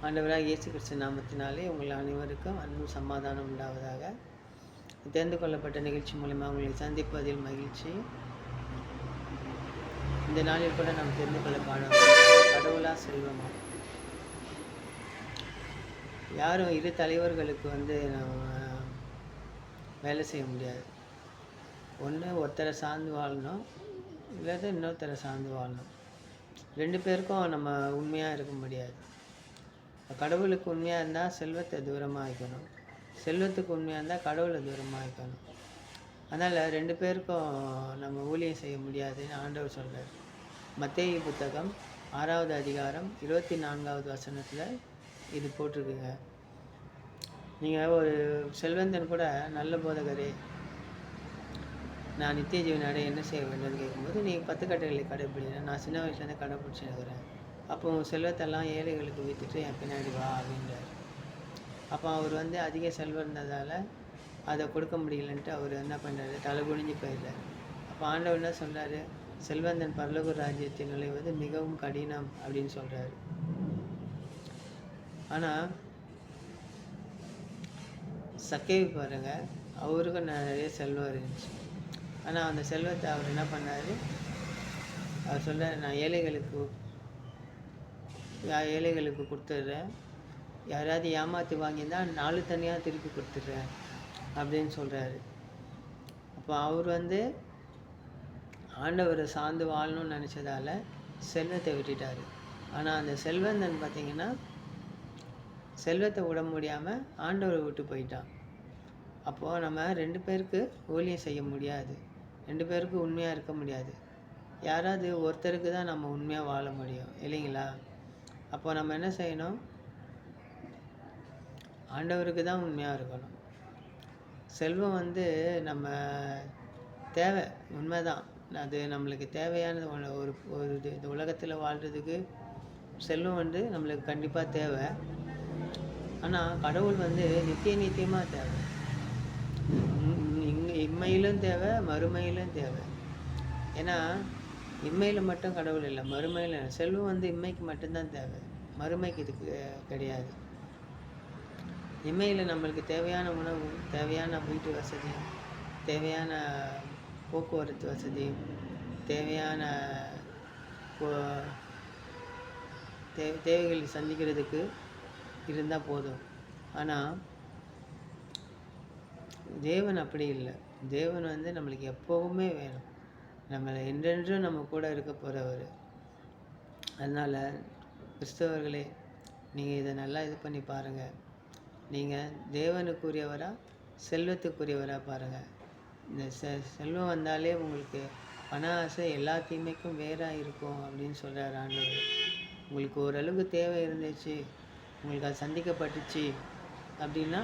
ஆண்டவராக இயேசு கிறிஸ்து நாமத்தினாலே உங்கள் அனைவருக்கும் அன்பும் சமாதானம் உண்டாவதாக. தேர்ந்து கொள்ளப்பட்ட நிகழ்ச்சி மூலமா உங்களை சந்திப்பதில் மகிழ்ச்சி. இந்த நாளில் கூட நாம் தெரிந்து கொள்ள காணும் கடவுளா செல்வமா. யாரும் இரு தலைவர்களுக்கு நம்ம வேலை செய்ய முடியாது. ஒன்று ஒருத்தரை சார்ந்து வாழணும், இல்லாத இன்னொருத்தரை சார்ந்து வாழணும். ரெண்டு பேருக்கும் நம்ம உண்மையாக இருக்க முடியாது. கடவுளுக்கு உண்மையாக இருந்தால் செல்வத்தை தூரமாக வைக்கணும், செல்வத்துக்கு உண்மையாக இருந்தால் கடவுளை தூரமாக வைக்கணும். அதனால் ரெண்டு பேருக்கும் நம்ம ஊழியம் செய்ய முடியாதுன்னு ஆண்டவர் சொல்கிறார். மத்தேயு புத்தகம் 6வது அதிகாரம் 24வது வசனத்தில் இது போட்டிருக்குங்க. நீங்கள் ஒரு செல்வந்தன் கூட நல்ல போதகரே, நான் நித்திய ஜீவன் அடைய என்ன செய்ய வேண்டும்னு கேட்கும்போது, நீங்கள் 10 கட்டளைகளை கடைப்பிடிங்க, நான் சின்ன வயசுலேருந்து கடைப்பிடிச்சிருக்கிறேன், அப்போ உங்கள் செல்வத்தெல்லாம் ஏழைகளுக்கு விற்றுட்டு என் பின்னாடி வா அப்படின்றார். அப்போ அவர் அதிக செல்வம் இருந்ததால் அதை கொடுக்க முடியலன்ட்டு அவர் என்ன பண்ணுறாரு, தலை குனிஞ்சு போயிடுறார். அப்போ ஆண்டவர் என்ன சொல்கிறாரு, செல்வந்தன் பரலோக ராஜ்யத்தில் நுழைவது மிகவும் கடினம் அப்படின்னு சொல்கிறாரு. ஆனால் சக்கேவி பாருங்கள், அவருக்கும் நிறைய செல்வம் இருந்துச்சு. ஆனால் அந்த செல்வத்தை அவர் என்ன பண்ணார், அவர் சொல்கிறார், நான் ஏழைகளுக்கு கொடுத்துட்றேன், யாராவது ஏமாற்றி வாங்கியிருந்தால் 4 தனியாக திருப்பி கொடுத்துட்றேன் அப்படின்னு சொல்கிறாரு. அப்போ அவர் ஆண்டவரை சார்ந்து வாழணும்னு நினச்சதால செல்வத்தை விட்டுட்டார். ஆனால் அந்த செல்வந்தன் பார்த்திங்கன்னா செல்வத்தை விட முடியாமல் ஆண்டவரை விட்டு போயிட்டான். அப்போது நம்ம 2 பேருக்கு ஊழியம் செய்ய முடியாது, 2 பேருக்கு உண்மையாக இருக்க முடியாது. யாராவது ஒருத்தருக்கு தான் நம்ம உண்மையாக வாழ முடியும் இல்லைங்களா? அப்போ நம்ம என்ன செய்யணும், ஆண்டவருக்கு தான் உண்மையாக இருக்கணும். செல்வம் நம்ம தேவை, உண்மைதான், அது நம்மளுக்கு தேவையானது. ஒரு இந்த உலகத்தில் வாழ்கிறதுக்கு செல்வம் நம்மளுக்கு கண்டிப்பாக தேவை. ஆனால் கடவுள் நித்தியமாக தேவை. இம்மையிலும் தேவை, மறுமையிலும் தேவை. ஏன்னா இம்மையில் மட்டும் கடவுள் இல்லை, மறுமையில் செல்வம் இம்மைக்கு மட்டும்தான் தேவை, மறுமைக்கு இதுக்கு கிடையாது. இம்மையில் நம்மளுக்கு தேவையான உணவு, தேவையான வீட்டு வசதி, தேவையான போக்குவரத்து வசதி, தேவையான தேவைகளை சந்திக்கிறதுக்கு இருந்தால் போதும். ஆனால் தேவன் அப்படி இல்லை. தேவன் நம்மளுக்கு எப்போவுமே வேணும், நம்மளை என்றென்றும் நம்ம கூட இருக்க போகிறவர். அதனால் கிறிஸ்தவர்களே, நீங்கள் இதை நல்லா இது பண்ணி பாருங்கள். நீங்கள் தேவனுக்குரியவராக செல்வத்துக்குரியவராக பாருங்கள். இந்த செல்வம் வந்தாலே உங்களுக்கு பண ஆசை எல்லா தீமைக்கும் வேறாக இருக்கும் அப்படின்னு சொல்கிறார் ஆண்டவர். உங்களுக்கு ஓரளவுக்கு தேவை இருந்துச்சு, உங்களுக்கு அது சந்திக்கப்பட்டுச்சு அப்படின்னா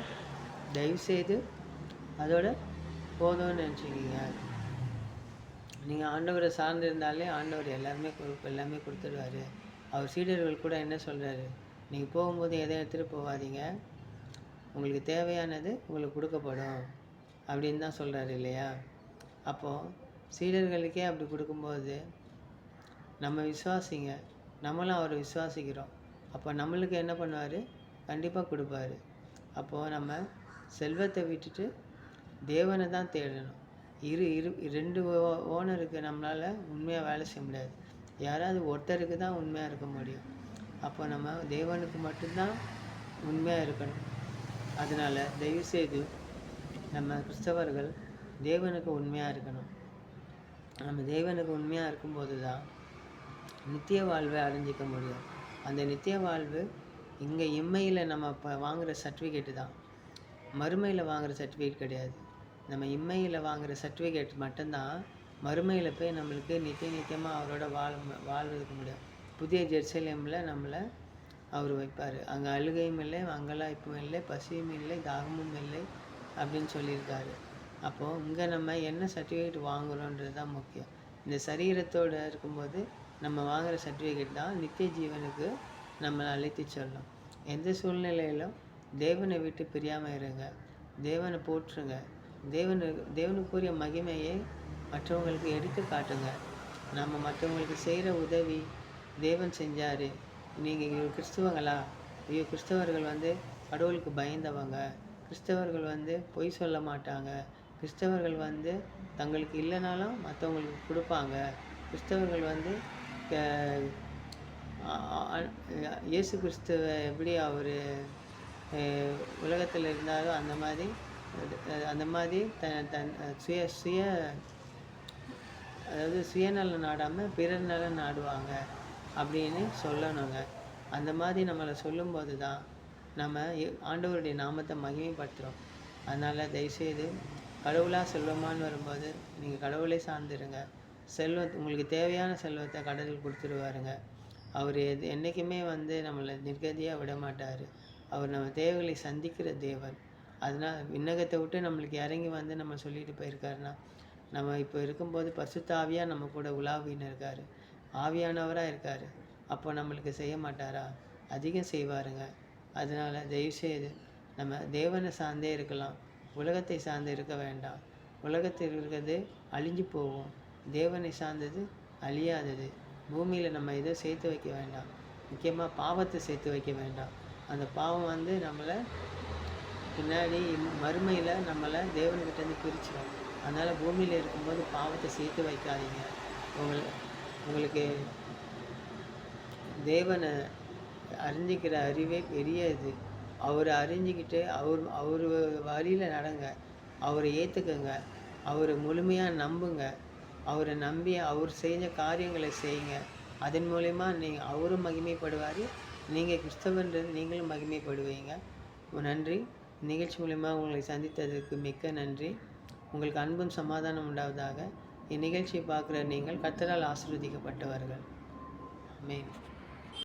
தயவுசெய்து அதோட போதும்னு நினச்சிக்கிங்க. நீங்கள் ஆண்டவரை சார்ந்து இருந்தாலே ஆண்டவர் எல்லாமே கொடுத்துடுவார். அவர் சீடர்கள் கூட என்ன சொல்கிறாரு, நீங்கள் போகும்போது எதை எடுத்துகிட்டு போகாதீங்க, உங்களுக்கு தேவையானது உங்களுக்கு கொடுக்கப்படும் அப்படின்னு தான் சொல்கிறாரு இல்லையா? அப்போது சீடர்களுக்கே அப்படி கொடுக்கும்போது நம்ம விசுவாசிங்க, நம்மளும் அவரை விசுவாசிக்கிறோம். அப்போ நம்மளுக்கு என்ன பண்ணுவார், கண்டிப்பாக கொடுப்பாரு. அப்போது நம்ம செல்வத்தை விட்டுட்டு தேவனை தான் தேடணும். 2 ஓனருக்கு நம்மளால் உண்மையாக வேலை செய்ய முடியாது, யாராவது ஒருத்தருக்கு தான் உண்மையாக இருக்க முடியும். அப்போ நம்ம தேவனுக்கு மட்டும்தான் உண்மையாக இருக்கணும். அதனால் தயவுசெய்து நம்ம கிறிஸ்தவர்கள் தேவனுக்கு உண்மையாக இருக்கணும். நம்ம தேவனுக்கு உண்மையாக இருக்கும்போது தான் நித்திய வாழ்வை அடைஞ்சிக்க முடியும். அந்த நித்திய வாழ்வு இங்கே இம்மையில் நம்ம வாங்குகிற சர்டிஃபிகேட்டு தான், மறுமையில் வாங்குகிற சர்டிஃபிகேட் கிடையாது. நம்ம இம்மையில் வாங்குகிற சர்டிஃபிகேட் மட்டும்தான் மறுமையில் போய் நம்மளுக்கு நித்தியமாக அவரோட வாழ்றதுக்கு முடியும். புதிய ஜெருசலேமில் நம்மளை அவர் வைப்பார். அங்கே அழுகையும் இல்லை, அங்கலாய்ப்பும் இல்லை, பசியும் இல்லை, தாகமும் இல்லை அப்படின்னு சொல்லியிருக்காரு. அப்போது இங்கே நம்ம என்ன சர்டிஃபிகேட் வாங்குகிறோன்றது தான் முக்கியம். இந்த சரீரத்தோடு இருக்கும்போது நம்ம வாங்குகிற சர்டிஃபிகேட் தான் நித்திய ஜீவனுக்கு நம்மளை அழைத்து செல்லும். எந்த சூழ்நிலையிலும் தேவனை விட்டு பிரியாமல் இருங்க, தேவனை போற்றுங்க, தேவனுக்குரிய மகிமையை மற்றவங்களுக்கு எடுத்து காட்டுங்க. நம்ம மற்றவங்களுக்கு செய்கிற உதவி தேவன் செஞ்சார், நீங்கள் கிறிஸ்துவங்களா, ஐயோ கிறிஸ்தவர்கள் வந்து கடவுளுக்கு பயந்தவங்க, கிறிஸ்தவர்கள் வந்து பொய் சொல்ல மாட்டாங்க, கிறிஸ்தவர்கள் வந்து தங்களுக்கு இல்லைனாலும் மற்றவங்களுக்கு கொடுப்பாங்க, கிறிஸ்தவர்கள் வந்து இயேசு கிறிஸ்துவ எப்படி அவர் உலகத்தில் இருந்தாரோ அந்த மாதிரி தன் சுய சுய அதாவது சுயநலம் நாடாமல் பிறர் நலம் நாடுவாங்க அப்படின்னு சொல்லணுங்க. அந்த மாதிரி நம்மளை சொல்லும்போது தான் நம்ம ஆண்டவருடைய நாமத்தை மகிமைப்படுத்துகிறோம். அதனால் தயவுசெய்து கடவுளாக செல்வமானு வரும்போது நீங்கள் கடவுளை சார்ந்துருங்க. உங்களுக்கு தேவையான செல்வத்தை கடவுள் கொடுத்துருவாருங்க. அவர் என்றைக்குமே வந்து நம்மளை நிர்கதியாக விட மாட்டார். அவர் நம்ம தேவைகளை சந்திக்கிற தேவன். அதனால் விண்ணகத்தை விட்டு நம்மளுக்கு இறங்கி வந்து நம்ம சொல்லிட்டு போயிருக்காருன்னா, நம்ம இப்போ இருக்கும்போது பரிசுத்த ஆவியாக நம்ம கூட உலாவின்னு இருக்கார், ஆவியானவராக இருக்கார். அப்போ நம்மளுக்கு செய்ய மாட்டாரா? அதிகம் செய்வாருங்க. அதனால் தயவுசெய்து நம்ம தேவனை சார்ந்தே இருக்கலாம், உலகத்தை சார்ந்து இருக்க வேண்டாம். உலகத்தில் இருக்கிறது அழிஞ்சு போகும், தேவனை சார்ந்தது அழியாதது. பூமியில் நம்ம எதுவும் சேர்த்து வைக்க வேண்டாம், முக்கியமாக பாவத்தை சேர்த்து வைக்க வேண்டாம். அந்த பாவம் வந்து நம்மளை பின்னாடி மறுமையில் நம்மளை தேவன்கிட்டேருந்து பிரிச்சிடும். அதனால் பூமியில் இருக்கும்போது பாவத்தை சேர்த்து வைக்காதீங்க. உங்களுக்கு தேவனை அறிஞ்சிக்கிற அறிவே பெரிய இது. அவரை அறிஞ்சிக்கிட்டு அவர் வழியில் நடங்க, அவரை ஏற்றுக்குங்க, அவரை முழுமையாக நம்புங்க. அவரை நம்பி அவர் செஞ்ச காரியங்களை செய்யுங்க. அதன் மூலயமா அவரும் மகிமைப்படுவார், நீங்கள் கிறிஸ்தவன்றது நீங்களும் மகிமைப்படுவீங்க. நன்றி. நிகழ்ச்சி மூலமா உங்களை சந்தித்ததற்கு மிக்க நன்றி. உங்களுக்கு அன்பும் சமாதானம் உண்டாவதாக. இந்நிகழ்ச்சியை பார்க்குற நீங்கள் கர்த்தரால் ஆசீர்வதிக்கப்பட்டவர்கள். ஆமென்.